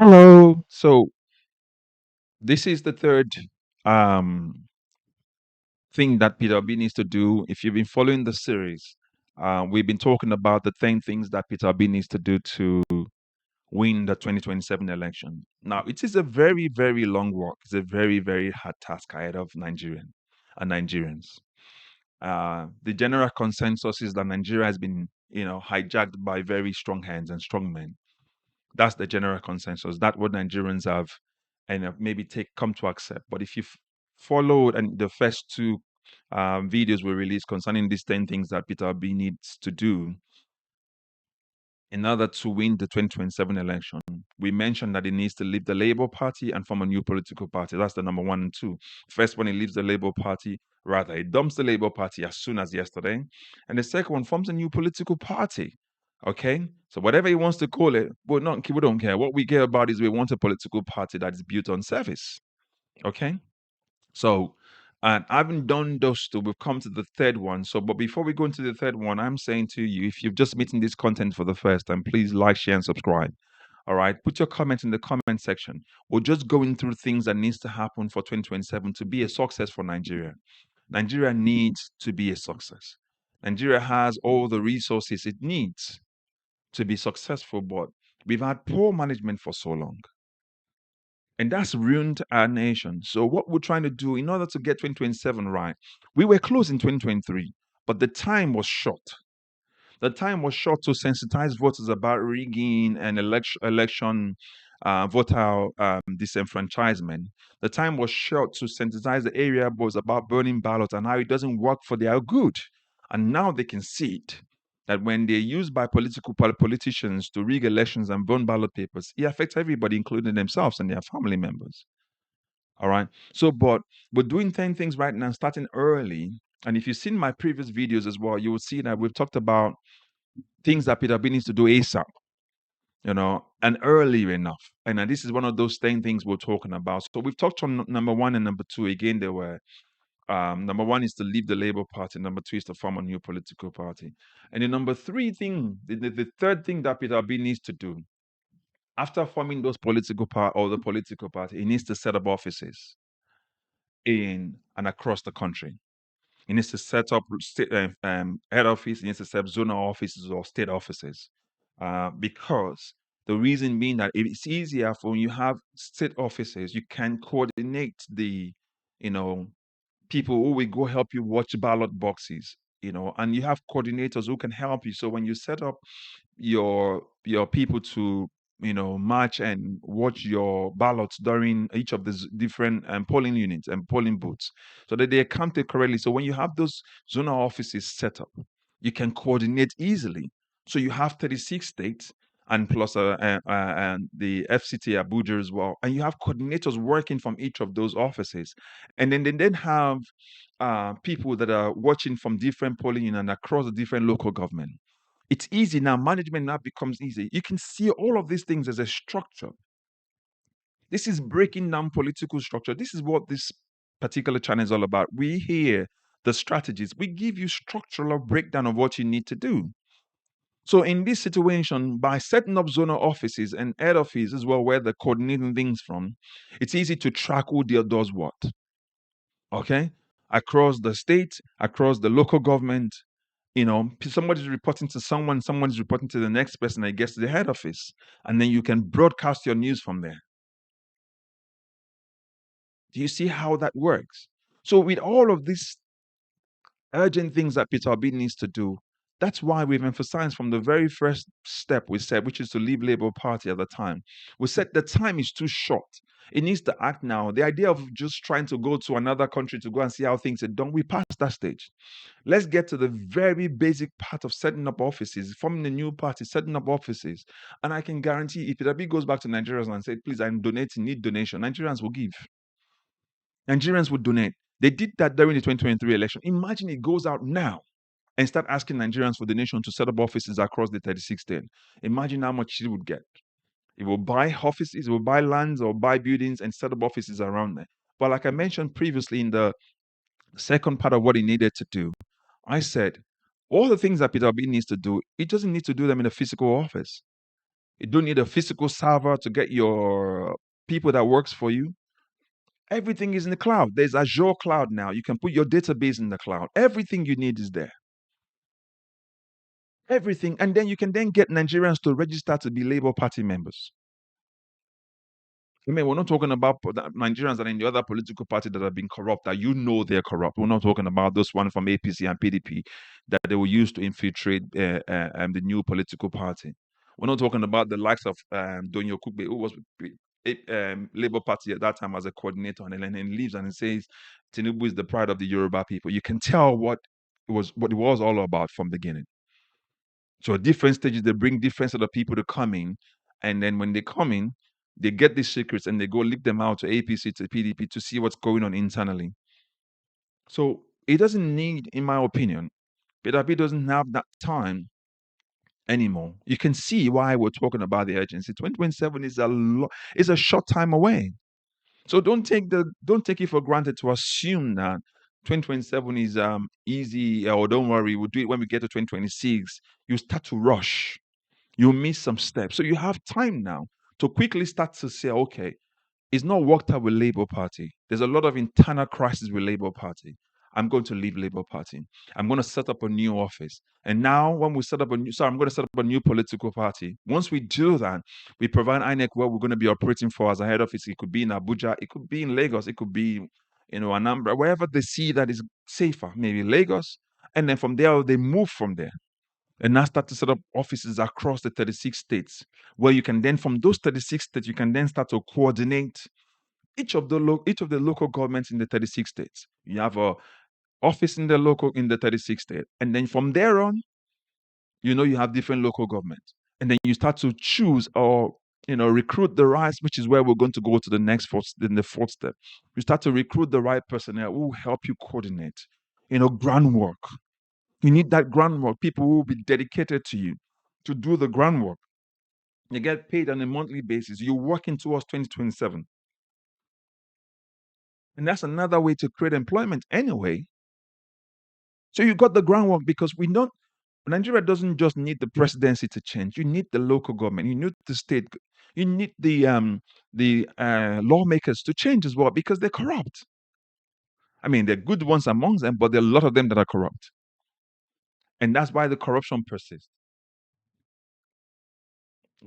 Hello. So this is the third um, thing that Peter Obi needs to do. If you've been following the series, we've been talking about the 10 things that Peter Obi needs to do to win the 2027 election. Now, it is a very, very long walk. It's a very, very hard task ahead of Nigerians. The general consensus is that Nigeria has been, hijacked by very strong hands and strong men. That's the general consensus. That's what Nigerians have and maybe take come to accept. But if you've followed and the first two videos we released concerning these 10 things that Peter Obi needs to do in order to win the 2027 election, we mentioned that he needs to leave the Labour Party and form a new political party. That's the number one and two. First one, he leaves the Labour Party, rather, he dumps the Labour Party as soon as yesterday. And the second one, forms a new political party. Okay? So whatever he wants to call it, we don't care. What we care about is we want a political party that is built on service. Okay? So, and having done those two, we've come to the third one. So, but before we go into the third one, I'm saying to you, if you've just meeting this content for the first time, please like, share, and subscribe. All right, put your comment in the comment section. We're just going through things that needs to happen for 2027 to be a success for Nigeria. Nigeria needs to be a success. Nigeria has all the resources it needs to be successful, but we've had poor management for so long. And that's ruined our nation. So, what we're trying to do in order to get 2027 right, we were close in 2023, but the time was short. The time was short to sensitize voters about rigging and election voter disenfranchisement. The time was short to sensitize the area boys about burning ballots and how it doesn't work for their good. And now they can see it that when they're used by politicians to rig elections and burn ballot papers, it affects everybody, including themselves and their family members. All right. So, but we're doing 10 things right now, starting early. And if you've seen my previous videos as well, you will see that we've talked about things that Peter B needs to do ASAP, and early enough. And this is one of those 10 things we're talking about. So we've talked on number one and number two. Again, there were number one is to leave the Labour Party. Number two is to form a new political party. And the number three thing, the third thing that Peter B needs to do after forming those political part or the political party, he needs to set up offices in and across the country. He needs to set up head office. He needs to set up zonal offices or state offices, because the reason being that it's easier for when you have state offices, you can coordinate the, you know, people who will go help you watch ballot boxes, and you have coordinators who can help you. So when you set up your people to march and watch your ballots during each of the different polling units and polling booths so that they are counted correctly. So when you have those zonal offices set up, you can coordinate easily. So you have 36 states and plus and the FCT Abuja as well, and you have coordinators working from each of those offices, and then they then have people that are watching from different polling units and across the different local government. It's easy now. Management now becomes easy. You can see all of these things as a structure. This is breaking down political structure. This is what this particular channel is all about. We hear the strategies. We give you structural breakdown of what you need to do. So in this situation, by setting up zonal offices and head offices as well, where they're coordinating things from, it's easy to track who does what. Okay? Across the state, across the local government, somebody's reporting to someone's reporting to the next person that gets to the head office, and then you can broadcast your news from there. Do you see how that works? So with all of these urgent things that Peter Obi needs to do, that's why we've emphasized from the very first step we said, which is to leave Labour Party at the time. We said the time is too short. It needs to act now. The idea of just trying to go to another country to go and see how things are done, we passed that stage. Let's get to the very basic part of setting up offices, forming a new party, setting up offices. And I can guarantee if Peter Obi goes back to Nigerians and said, please, I'm donating, need donation, Nigerians will give. Nigerians would donate. They did that during the 2023 election. Imagine it goes out now and start asking Nigerians for donation to set up offices across the 36 states. Imagine how much it would get. It will buy offices, it will buy lands or buy buildings and set up offices around there. But like I mentioned previously in the second part of what he needed to do, I said, all the things that Peter Obi needs to do, he doesn't need to do them in a physical office. You don't need a physical server to get your people that works for you. Everything is in the cloud. There's Azure cloud now. You can put your database in the cloud. Everything you need is there. Everything. And then you can then get Nigerians to register to be Labour Party members. I mean, we're not talking about Nigerians that are in the other political party that have been corrupt, that you know they're corrupt. We're not talking about those one from APC and PDP that they will use to infiltrate the new political party. We're not talking about the likes of Donyo Kugbe, who was with Labour Party at that time as a coordinator, and then he leaves and he says Tinubu is the pride of the Yoruba people. You can tell what it was all about from the beginning. So at different stages, they bring different set of people to come in, and then when they come in, they get these secrets and they go leak them out to APC, to PDP to see what's going on internally. So it doesn't need, in my opinion, PDP doesn't have that time anymore. You can see why we're talking about the urgency. 2027 is a short time away. So don't take it for granted to assume that 2027 is easy, or don't worry, we'll do it when we get to 2026. You start to rush. You miss some steps. So you have time now to quickly start to say, okay, it's not worked out with Labour Party. There's a lot of internal crisis with Labour Party. I'm going to leave Labour Party. I'm going to set up a new office. And now when we set up I'm going to set up a new political party. Once we do that, we provide INEC where we're going to be operating for as a head office. It could be in Abuja, it could be in Lagos, it could be, Anambra, wherever they see that is safer, maybe Lagos. And then from there, they move from there and now start to set up offices across the 36 states, where you can then, from those 36 states, you can then start to coordinate each of the local governments in the 36 states. You have a office in the 36 state, and then from there on, you have different local governments, and then you start to choose or recruit the right, which is where we're going to go to the next in the fourth step. You start to recruit the right personnel who will help you coordinate, groundwork. You need that groundwork, people who will be dedicated to you to do the groundwork. You get paid on a monthly basis. You're working towards 2027. And that's another way to create employment anyway. So you got the groundwork, because Nigeria doesn't just need the presidency to change. You need the local government. You need the state. You need the lawmakers to change as well, because they're corrupt. I mean, they're good ones amongst them, but there are a lot of them that are corrupt. And that's why the corruption persists.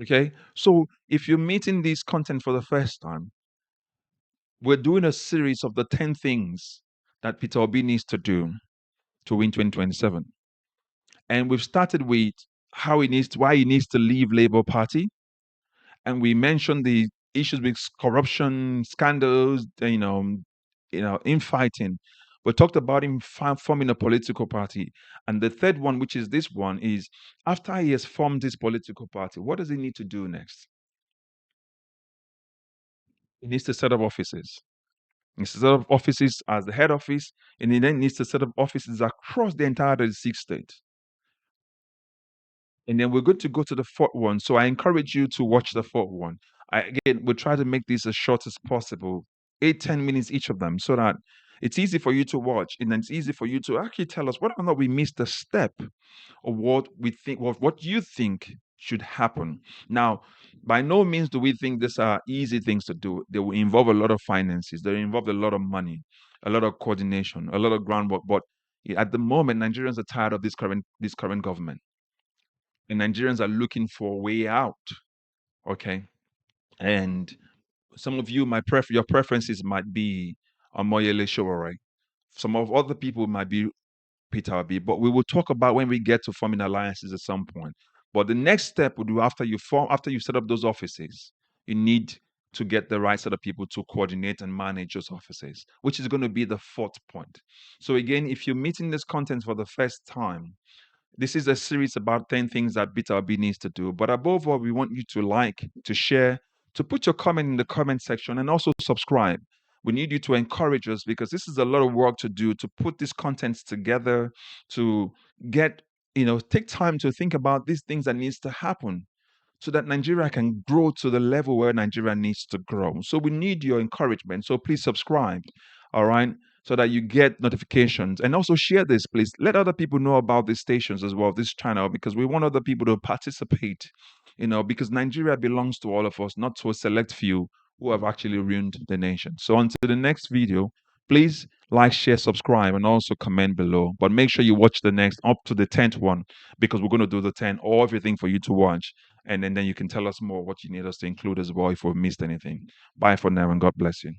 Okay? So if you're meeting this content for the first time, we're doing a series of the 10 things that Peter Obi needs to do to win 2027. And we've started with why he needs to leave Labour Party. And we mentioned the issues with corruption, scandals, infighting. We talked about him forming a political party. And the third one, which is this one, is after he has formed this political party, what does he need to do next? He needs to set up offices. He needs to set up offices as the head office, and he then needs to set up offices across the entire 36 states. And then we're going to go to the fourth one. So I encourage you to watch the fourth one. Again, we'll try to make these as short as possible, 8-10 minutes each of them, so that it's easy for you to watch, and then it's easy for you to actually tell us whether or not we missed a step of what we think, what you think should happen. Now, by no means do we think these are easy things to do. They will involve a lot of finances. They involve a lot of money, a lot of coordination, a lot of groundwork. But at the moment, Nigerians are tired of this current government, and Nigerians are looking for a way out. Okay, and some of you, your preferences might be Omoyele Sowore. Some of other people might be Peter Obi, but we will talk about when we get to forming alliances at some point. But the next step would do after you set up those offices, you need to get the right set of people to coordinate and manage those offices, which is going to be the fourth point. So again, if you're meeting this content for the first time, this is a series about 10 things that Peter Obi needs to do. But above all, we want you to like, to share, to put your comment in the comment section, and also subscribe. We need you to encourage us, because this is a lot of work to do, to put these contents together, to get, take time to think about these things that needs to happen, so that Nigeria can grow to the level where Nigeria needs to grow. So we need your encouragement. So please subscribe, all right, so that you get notifications. And also share this, please. Let other people know about these stations as well, this channel, because we want other people to participate because Nigeria belongs to all of us, not to a select few who have actually ruined the nation. So until the next video, please like, share, subscribe, and also comment below. But make sure you watch the next up to the 10th one, because we're going to do the 10 or everything for you to watch. And then you can tell us more what you need us to include as well if we've missed anything. Bye for now, and God bless you.